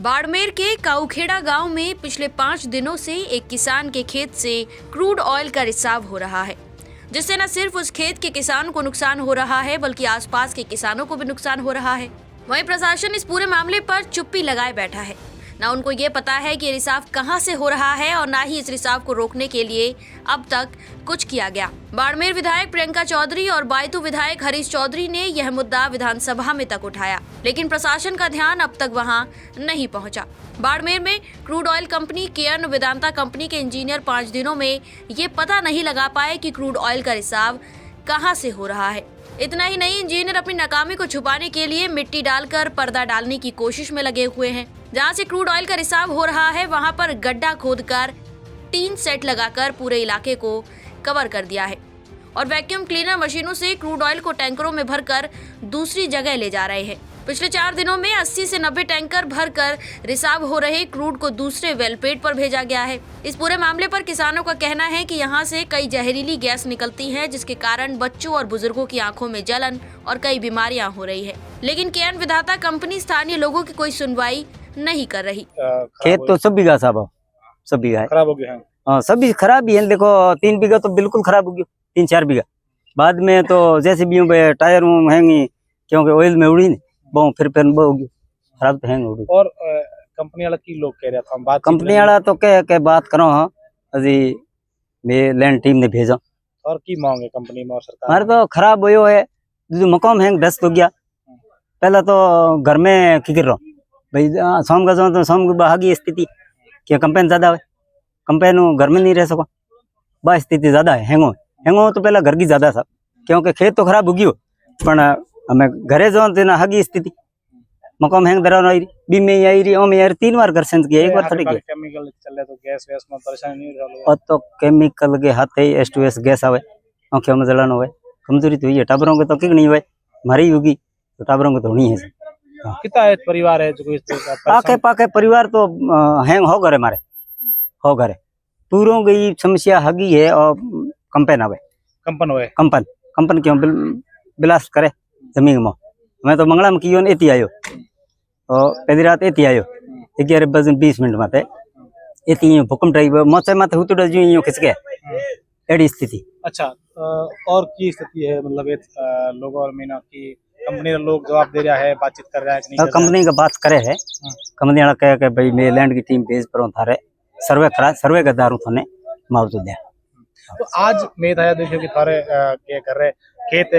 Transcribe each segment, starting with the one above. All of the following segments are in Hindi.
बाड़मेर के काऊखेड़ा गांव में पिछले 5 दिनों से एक किसान के खेत से क्रूड ऑयल का रिसाव हो रहा है, जिससे न सिर्फ उस खेत के किसान को नुकसान हो रहा है बल्कि आसपास के किसानों को भी नुकसान हो रहा है। वहीं प्रशासन इस पूरे मामले पर चुप्पी लगाए बैठा है। न उनको ये पता है कि रिसाव कहां से हो रहा है और न ही इस रिसाव को रोकने के लिए अब तक कुछ किया गया। बाड़मेर विधायक प्रियंका चौधरी और बायतू विधायक हरीश चौधरी ने यह मुद्दा विधानसभा में तक उठाया, लेकिन प्रशासन का ध्यान अब तक वहां नहीं पहुंचा। बाड़मेर में crude oil company Cairn Vedanta company के इंजीनियर 5 दिनों में ये पता नहीं लगा पाए कि क्रूड ऑयल का रिसाव कहां से हो रहा है। इतना ही नहीं, इंजीनियर अपनी नाकामी को छुपाने के लिए मिट्टी डालकर पर्दा डालने की कोशिश में लगे हुए हैं। जहां से क्रूड ऑयल का रिसाव हो रहा है वहां पर गड्ढा खोदकर टीन सेट लगाकर पूरे इलाके को कवर कर दिया है और वैक्यूम क्लीनर मशीनों से क्रूड ऑयल को टैंकरों में भरकर दूसरी जगह ले जा रहे हैं। पिछले 4 दिनों में 80 से 90 टैंकर भरकर रिसाव हो रहे क्रूड को दूसरे वेलपेट पर भेजा गया है। इस पूरे मामले पर किसानों का कहना है कि यहां से कई जहरीली गैस निकलती है, जिसके कारण बच्चों और बुजुर्गों की आंखों में जलन और कई बीमारियां हो रही है। लेकिन केयर्न वेदांता कंपनी स्थानीय लोगों की कोई सुनवाई नहीं कर रही। खेत तो सब बीघा साहब, सब बीघा है, खराब हो गया है। हाँ सभी खराब ही है। देखो 3 बीघा तो बिल्कुल खराब हो गया, 3-4 बीघा बाद में तो जैसे भी टायर हैंगी क्योंकि ऑयल में उड़ी बहु फिर होगी खराब तो हैंग होगी। और कंपनी वाला की लोग कह रहा था, हम बात कंपनी वाला तो कह बात करो। हाँ अजी मैं लैंड टीम ने भेजा और की मांग है कंपनी में और सरकार हमारे तो खराब हो है, जो मकाम हैंग दस्त हो गया। पहला तो घर में की कर रहा हूँ भाई, शाम का तो शाम को बहागी स्थिति क्या कंपेन ज्यादा है, कंपेन घर में नहीं रह सको, बा स्थिति ज्यादा है। हैंगो तो पहला घर की ज्यादा था क्योंकि खेत तो खराब हो गयो पण हमें घरे जो ना हगी स्थिति मकाम हैंग दरा बी में आई रही ओम यार 3 बार घर सेंस किया, एक बार थड़ी गया। केमिकल चले तो गैस वैस में परेशानी नहीं हो रहा और तो केमिकल के हाथ है S2S गैस आवे, आंखों में जलन होवे, कमजोरी तो ये टाबरों के तो किक नहीं हुए, हमारी होगी तो टाबरों को तो नहीं है। कितना है परिवार है जो पाके परिवार तो हैंग हो गए मारे हो गए पूरों की समस्या हगी है और कंपेन आवे कंपन क्यों ब्लास्ट करे जमीन में। मैं तो मंगला में कियो एती आयो और पहली रात एती आयो 11:20 माते एती भूकंप टाइप मोचे माथे उतड़ जो खिंच गया एडी स्थिति। अच्छा और की स्थिति है, मतलब ये लोग और मीना की कंपनी लोग जवाब दे रहा है, बातचीत कर रहा है कि नहीं? कंपनी का बात करे है, कंपनी वाला कहे कि भाई मैं लैंड की टीम भेज पर थारे सर्वे का दारू थाने मौजूद है। तो आज मैं था देखियो कि थारे क्या कर रहे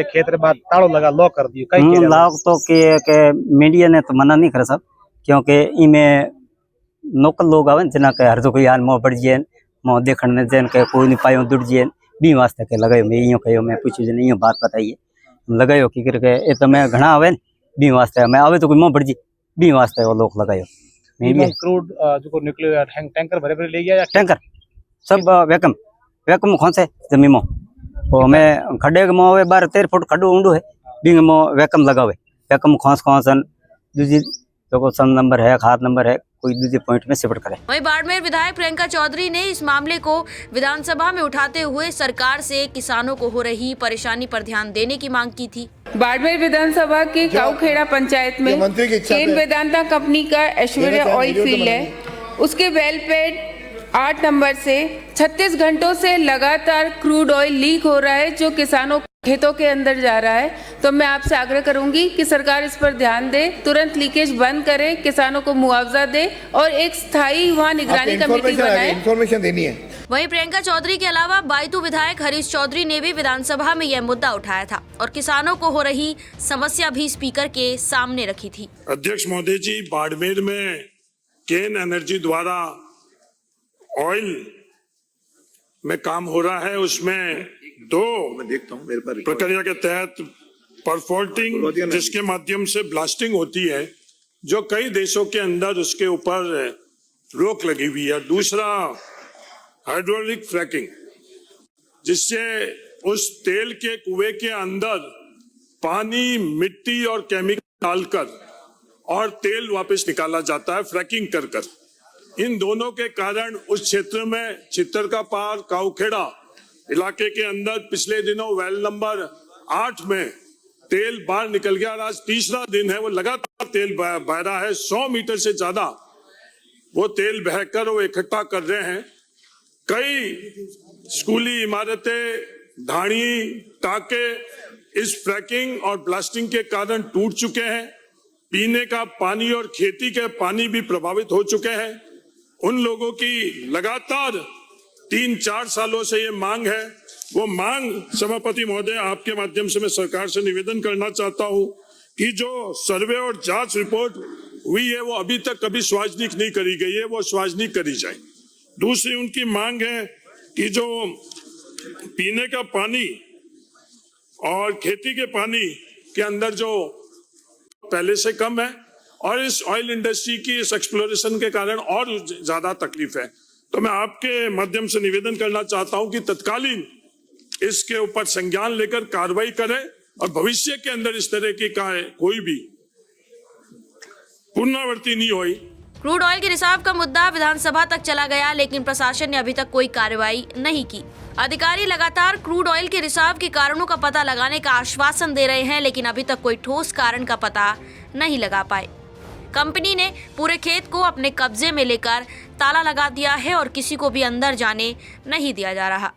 खेत रे बाद ताड़ो लगा लॉक कर दियो कई लॉक तो के मीडिया ने तो मना नहीं कर सब क्योंकि इमें लोकल लोग आवे जना के हर जो कोई हाल मो पड़ जे मो देखने जन के कोई नहीं पायो दुड़ जे बी वास्ते के लगायो मैं यो कयो मैं पूछू जने यो बात बताइए लगायो की करके ए तमे घणा आवे बी वास्ते मैं आवे तो कोई मो पड़ जी बी वास्ते वो लोग लगायो मीडिया क्रूड जो निकले टैंकर भरे ले गया या टैंकर सब वैक्यूम खोसे जमीन में वो मैं खड्डे के मोवे 12-13 फुट खड्डो ऊंडो है बिंग मो वैक्यूम लगावे वैक्यूम खोसन दूसरी जो सन नंबर है खाद नंबर है कोई दूसरे पॉइंट में शिफ्ट करे। वहीं बाड़मेर विधायक प्रियंका चौधरी ने इस मामले को विधानसभा में उठाते हुए सरकार से किसानों को हो रही परेशानी पर ध्यान देने की मांग की थी। बाड़मेर विधानसभा के काऊखेड़ा पंचायत में केयर्न वेदांता कंपनी का ऐश्वर्या ऑयल फील्ड है, उसके वेलपेट 8 नंबर से 36 घंटों से लगातार क्रूड ऑयल लीक हो रहा है जो किसानों खेतों के अंदर जा रहा है। तो मैं आपसे आग्रह करूंगी कि सरकार इस पर ध्यान दे, तुरंत लीकेज बंद करे, किसानों को मुआवजा दे और एक स्थायी वहां निगरानी कमेटी बनाए। इन्फॉर्मेशन देनी है। वहीं प्रियंका चौधरी के अलावा बायतू विधायक हरीश चौधरी ने भी विधानसभा में यह मुद्दा उठाया था और किसानों को हो रही समस्या भी स्पीकर के सामने रखी थी। अध्यक्ष महोदय जी, बाड़मेर में केन एनर्जी द्वारा ऑयल में काम हो रहा है, उसमें 2 प्रक्रिया के तहत परफोल्टिंग जिसके माध्यम से ब्लास्टिंग होती है जो कई देशों के अंदर उसके ऊपर रोक लगी हुई है। दूसरा हाइड्रोलिक फ्रैकिंग जिससे उस तेल के कुएं के अंदर पानी मिट्टी और केमिकल डालकर और तेल वापस निकाला जाता है फ्रैकिंग कर। इन दोनों के कारण उस क्षेत्र में चित्तर का पार काऊखेड़ा इलाके के अंदर पिछले दिनों वेल नंबर 8 में तेल बाहर निकल गया और आज तीसरा दिन है वो लगातार तेल बह रहा है। 100 मीटर से ज्यादा वो तेल बहकर वो इकट्ठा कर रहे हैं। कई स्कूली इमारतें, ढाणी, टाके इस फ्रैकिंग और ब्लास्टिंग के कारण टूट चुके हैं। पीने का पानी और खेती के पानी भी प्रभावित हो चुके हैं। उन लोगों की लगातार 3-4 सालों से ये मांग है। वो मांग सभापति महोदय, आपके माध्यम से मैं सरकार से निवेदन करना चाहता हूं कि जो सर्वे और जांच रिपोर्ट हुई है वो अभी तक कभी सार्वजनिक नहीं करी गई है, वो सार्वजनिक करी जाए। दूसरी उनकी मांग है कि जो पीने का पानी और खेती के पानी के अंदर जो पहले से कम है और इस ऑयल इंडस्ट्री की इस एक्सप्लोरेशन के कारण और ज्यादा तकलीफ है, तो मैं आपके माध्यम से निवेदन करना चाहता हूं कि तत्कालीन इसके ऊपर संज्ञान लेकर कार्रवाई करें और भविष्य के अंदर इस तरह की कोई भी पुनरावृत्ति नहीं हुई। क्रूड ऑयल के रिसाव का मुद्दा विधानसभा तक चला गया, लेकिन प्रशासन ने अभी तक कोई कार्रवाई नहीं की। अधिकारी लगातार क्रूड ऑयल के रिसाव के कारणों का पता लगाने का आश्वासन दे रहे हैं, लेकिन अभी तक कोई ठोस कारण का पता नहीं लगा पाए। कंपनी ने पूरे खेत को अपने कब्जे में लेकर ताला लगा दिया है और किसी को भी अंदर जाने नहीं दिया जा रहा।